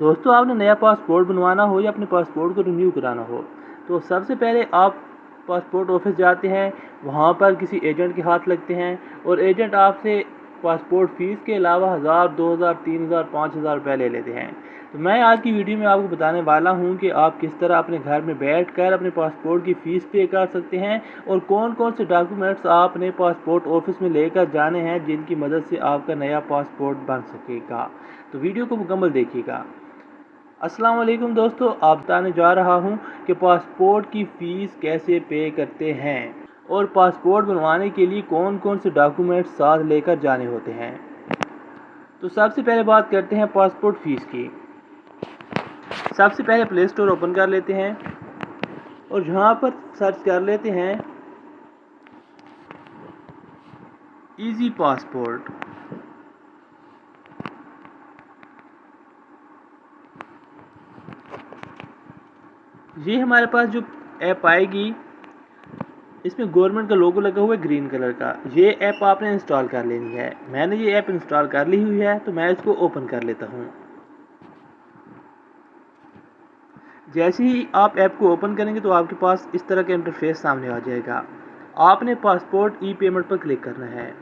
दोस्तों, आपने नया पासपोर्ट बनवाना हो या अपने पासपोर्ट को रिन्यू कराना हो तो सबसे पहले आप पासपोर्ट ऑफिस जाते हैं। वहाँ पर किसी एजेंट के हाथ लगते हैं और एजेंट आपसे पासपोर्ट फ़ीस के अलावा 1000, 2000, 3000, 5000 रुपये ले लेते हैं। तो मैं आज की वीडियो में आपको बताने वाला हूँ कि आप किस तरह अपने घर में बैठकर अपने पासपोर्ट की फ़ीस पे कर सकते हैं और कौन कौन से डॉक्यूमेंट्स आपने पासपोर्ट ऑफिस में लेकर जाने हैं जिनकी मदद से आपका नया पासपोर्ट बन सकेगा। तो वीडियो को मुकम्मल देखिएगा। अस्सलाम वालेकुम दोस्तों, आप बताने जा रहा हूं कि पासपोर्ट की फ़ीस कैसे पे करते हैं और पासपोर्ट बनवाने के लिए कौन कौन से डॉक्यूमेंट्स साथ लेकर जाने होते हैं। तो सबसे पहले बात करते हैं पासपोर्ट फ़ीस की। सबसे पहले प्ले स्टोर ओपन कर लेते हैं और यहाँ पर सर्च कर लेते हैं ईज़ी पासपोर्ट। ये हमारे पास जो ऐप आएगी इसमें गवर्नमेंट का लोगो लगा हुआ है ग्रीन कलर का। ये ऐप आपने इंस्टॉल कर लेनी है। मैंने ये ऐप इंस्टॉल कर ली हुई है तो मैं इसको ओपन कर लेता हूँ। जैसे ही आप ऐप को ओपन करेंगे तो आपके पास इस तरह का इंटरफेस सामने आ जाएगा। आपने पासपोर्ट ई पेमेंट पर क्लिक करना है।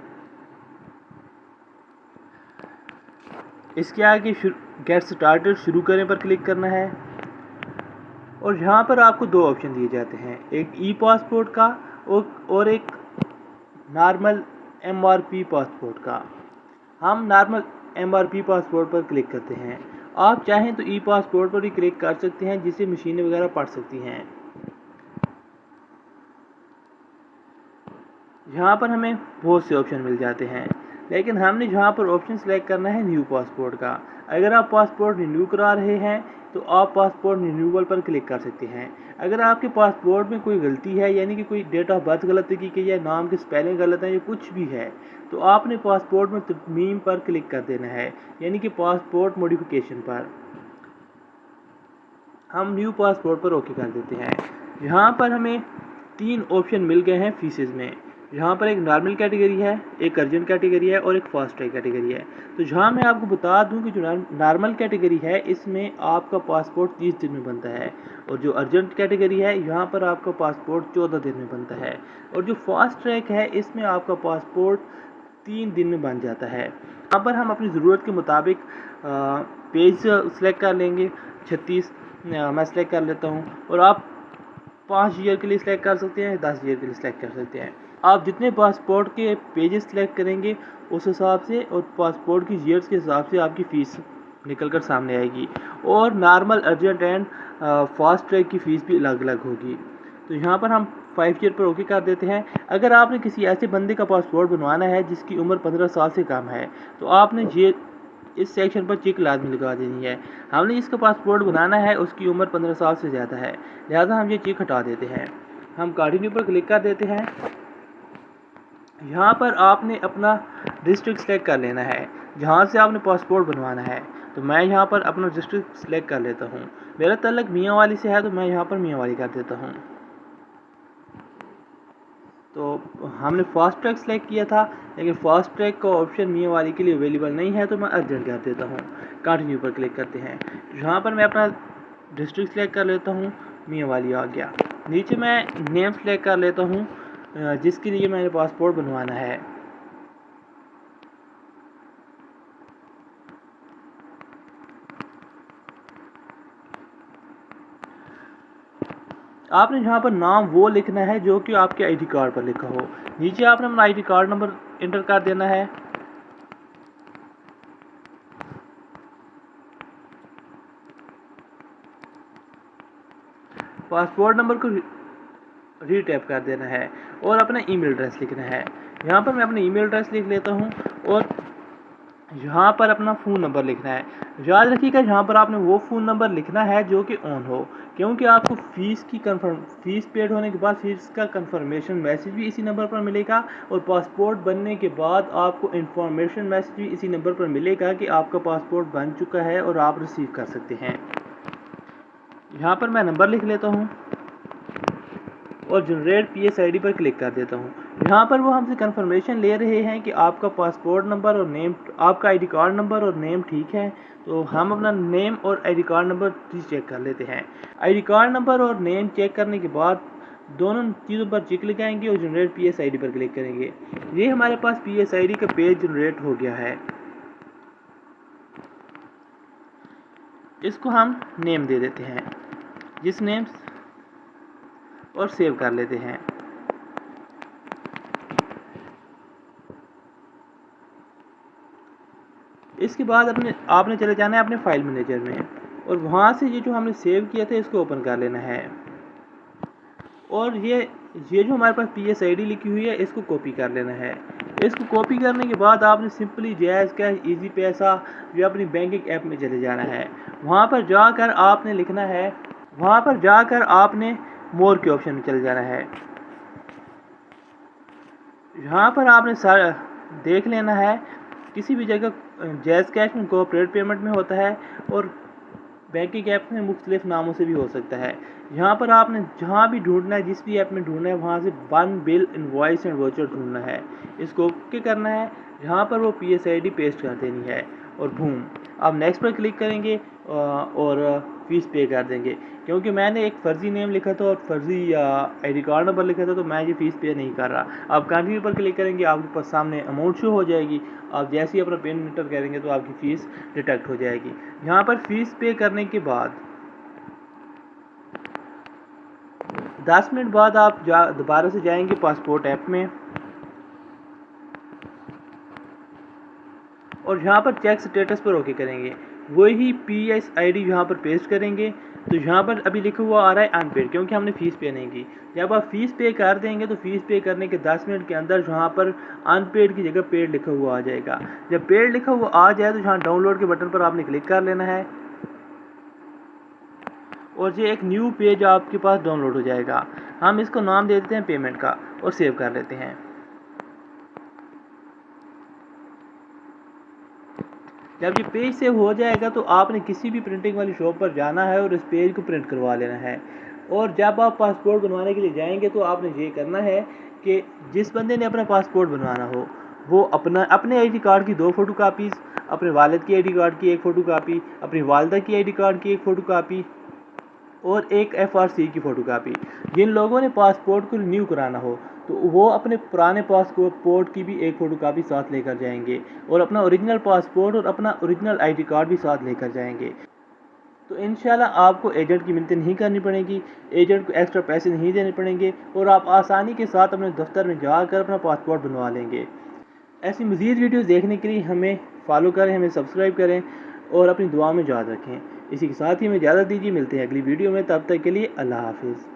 इसके आगे गेट स्टार्टेड शुरू करें पर क्लिक करना है और यहाँ पर आपको दो ऑप्शन दिए जाते हैं, एक ई पासपोर्ट का और एक नॉर्मल MRP पासपोर्ट का। हम नॉर्मल MRP पासपोर्ट पर क्लिक करते हैं। आप चाहें तो ई पासपोर्ट पर भी क्लिक कर सकते हैं जिससे मशीनें वगैरह पढ़ सकती हैं। यहाँ पर हमें बहुत से ऑप्शन मिल जाते हैं लेकिन हमने यहाँ पर ऑप्शन सेलेक्ट करना है न्यू पासपोर्ट का। अगर आप पासपोर्ट रिन्यू करा रहे हैं तो आप पासपोर्ट रिन्यूअल पर क्लिक कर सकते हैं। अगर आपके पासपोर्ट में कोई गलती है यानी कि कोई डेट ऑफ बर्थ गलत की गई है, नाम की स्पेलिंग गलत है या कुछ भी है तो आपने पासपोर्ट में तरमीम पर क्लिक कर देना है यानी कि पासपोर्ट मॉडिफिकेशन पर। हम न्यू पासपोर्ट पर ओके कर देते हैं। यहाँ पर हमें तीन ऑप्शन मिल गए हैं फीसेस में। यहाँ पर एक नॉर्मल कैटेगरी है, एक अर्जेंट कैटेगरी है और एक फास्ट ट्रैक कैटेगरी है। तो जहाँ मैं आपको बता दूं कि जो नॉर्मल कैटेगरी है इसमें आपका पासपोर्ट 30 दिन में बनता है और जो अर्जेंट कैटेगरी है यहाँ पर आपका पासपोर्ट 14 दिन में बनता है और जो फास्ट ट्रैक है इसमें आपका पासपोर्ट 3 दिन में बन जाता है। यहाँ पर हम अपनी ज़रूरत के मुताबिक पेज सेलेक्ट कर लेंगे। 36 मैं सेलेक्ट कर लेता हूँ और आप 5 ईयर के लिए सिलेक्ट कर सकते हैं, 10 ईयर के लिए सिलेक्ट कर सकते हैं। आप जितने पासपोर्ट के पेजेस सिलेक्ट करेंगे उस हिसाब से और पासपोर्ट की ईयर्स के हिसाब से आपकी फ़ीस निकल कर सामने आएगी और normal, urgent and fast track की फ़ीस भी अलग अलग होगी। तो यहाँ पर हम 5 ईयर पर ओके कर देते हैं। अगर आपने किसी ऐसे बंदे का पासपोर्ट बनवाना है जिसकी उम्र 15 साल से कम है तो आपने ये इस सेक्शन पर चिक लाजमी लगा देनी है। हमने जिसका पासपोर्ट बनाना है उसकी उम्र 15 साल से ज़्यादा है, लिहाजा हम ये चिक हटा देते हैं। हम कंटिन्यू पर क्लिक कर देते हैं। यहाँ पर आपने अपना डिस्ट्रिक्ट सेलेक्ट कर लेना है जहाँ से आपने पासपोर्ट बनवाना है। तो मैं यहाँ पर अपना डिस्ट्रिक्ट सेलेक्ट कर लेता हूँ। मेरा तल्लक मियांवाली से है तो मैं यहाँ पर मियांवाली कर देता हूँ। तो हमने फास्ट ट्रैक सेलेक्ट किया था लेकिन फास्ट ट्रैक का ऑप्शन मियांवाली के लिए अवेलेबल नहीं है तो मैं अर्जेंट कर देता हूँ। कंटिन्यू पर क्लिक करते हैं। यहाँ पर मैं अपना डिस्ट्रिक्ट सेलेक्ट कर लेता हूँ, मियांवाली आ गया। नीचे मैं नेम सेलेक्ट कर लेता हूँ जिसके लिए मैंने पासपोर्ट बनवाना है। आपने यहाँ पर नाम वो लिखना है जो कि आपके आईडी कार्ड पर लिखा हो। नीचे आपने अपना आईडी कार्ड नंबर इंटर कर देना है। पासपोर्ट नंबर को रीटैप कर देना है और अपना ईमेल एड्रेस लिखना है। यहाँ पर मैं अपना ईमेल एड्रेस लिख लेता हूँ और यहाँ पर अपना फ़ोन नंबर लिखना है। याद रखिएगा यहाँ पर आपने वो फ़ोन नंबर लिखना है जो कि ऑन हो, क्योंकि आपको फ़ीस पेड होने के बाद फ़ीस का कंफर्मेशन मैसेज भी इसी नंबर पर मिलेगा और पासपोर्ट बनने के बाद आपको इंफॉर्मेशन मैसेज भी इसी नंबर पर मिलेगा कि आपका पासपोर्ट बन चुका है और आप रिसीव कर सकते हैं। यहाँ पर मैं नंबर लिख लेता हूँ और जनरेट PSID पर क्लिक कर देता हूँ। यहाँ पर वो हमसे कंफर्मेशन ले रहे हैं कि आपका पासपोर्ट नंबर और नेम, आपका आईडी कार्ड नंबर और नेम ठीक है। तो हम अपना नेम और आईडी कार्ड नंबर चेक कर लेते हैं। आईडी कार्ड नंबर और नेम चेक करने के बाद दोनों चीज़ों पर टिक लगाएंगे और जनरेट PSID पर क्लिक करेंगे। ये हमारे पास PSID का पेज जनरेट हो गया है। इसको हम नेम दे देते हैं, जिस नेम, और सेव कर लेते हैं। इसके बाद आपने चले जाना है अपने फाइल मैनेजर में और वहाँ से ये जो हमने सेव किया था इसको ओपन कर लेना है। और ये जो हमारे पास PSID लिखी हुई है इसको कॉपी कर लेना है। इसको कॉपी करने के बाद आपने सिंपली जैज़ कैश, इजी पैसा या अपनी बैंकिंग ऐप में चले जाना है। वहाँ पर जाकर आपने लिखना है, वहाँ पर जाकर आपने मोर के ऑप्शन में चले जाना है। यहाँ पर आपने सारा देख लेना है, किसी भी जगह जैज़ कैश में कोऑपरेट पेमेंट में होता है और बैंकिंग ऐप में मुख्तलिफ नामों से भी हो सकता है। यहाँ पर आपने जहाँ भी ढूंढना है, जिस भी ऐप में ढूंढना है, वहाँ से one bill, invoice and voucher ढूंढना है। इसको ओके करना है, जहाँ पर वो PSID पेस्ट कर देनी है और बूम, आप नेक्स्ट पर क्लिक करेंगे और फीस पे कर देंगे। क्योंकि मैंने एक फ़र्ज़ी नेम लिखा था और फ़र्ज़ी आईडी कार्ड नंबर लिखा था, तो मैं ये फ़ीस पे नहीं कर रहा। आप कंटिन्यू पर क्लिक करेंगे, आपके पास सामने अमाउंट शो हो जाएगी। आप जैसे ही अपना पिन एंटर करेंगे तो आपकी फ़ीस डिटेक्ट हो जाएगी। यहाँ पर फ़ीस पे करने के बाद 10 मिनट बाद आप दोबारा से जाएंगे पासपोर्ट ऐप में और यहाँ पर चेक स्टेटस पर ओके करेंगे। वही PSID यहाँ पर पेस्ट करेंगे। तो यहाँ पर अभी लिखा हुआ आ रहा है अनपेड, क्योंकि हमने फ़ीस पे नहीं की। जब आप फ़ीस पे कर देंगे तो फ़ीस पे करने के 10 मिनट के अंदर यहाँ पर अनपेड की जगह पेड लिखा हुआ आ जाएगा। जब पेड लिखा हुआ आ जाए तो यहाँ डाउनलोड के बटन पर आपने क्लिक कर लेना है और ये एक न्यू पेज आपके पास डाउनलोड हो जाएगा। हम इसको नाम दे देते हैं पेमेंट का और सेव कर लेते हैं। जब ये पेज सेव हो जाएगा तो आपने किसी भी प्रिंटिंग वाली शॉप पर जाना है और इस पेज को प्रिंट करवा लेना है। और जब आप पासपोर्ट बनवाने के लिए जाएंगे तो आपने ये करना है कि जिस बंदे ने अपना पासपोर्ट बनवाना हो वो अपने आईडी कार्ड की 2 फ़ोटोकॉपीज़, अपने वालिद की आईडी कार्ड की 1 फ़ोटोकॉपी, अपनी वालदा की आईडी कार्ड की 1 फ़ोटोकॉपी और एक FRC की फ़ोटोकॉपी। जिन लोगों ने पासपोर्ट को रिन्यू कराना हो तो वो अपने पुराने पासपोर्ट की भी 1 फ़ोटोकॉपी साथ लेकर जाएंगे और अपना ओरिजिनल पासपोर्ट और अपना ओरिजिनल आईडी कार्ड भी साथ लेकर जाएंगे। तो इंशाल्लाह आपको एजेंट की मिन्नतें नहीं करनी पड़ेगी, एजेंट को एक्स्ट्रा पैसे नहीं देने पड़ेंगे और आप आसानी के साथ अपने दफ्तर में जाकर अपना पासपोर्ट बनवा लेंगे। ऐसी मज़ीद वीडियोज़ देखने के लिए हमें फॉलो करें, हमें सब्सक्राइब करें और अपनी दुआ में याद रखें। इसी के साथ ही हमें इजाज़त दीजिए। मिलते हैं अगली वीडियो में, तब तक के लिए अल्लाह हाफिज़।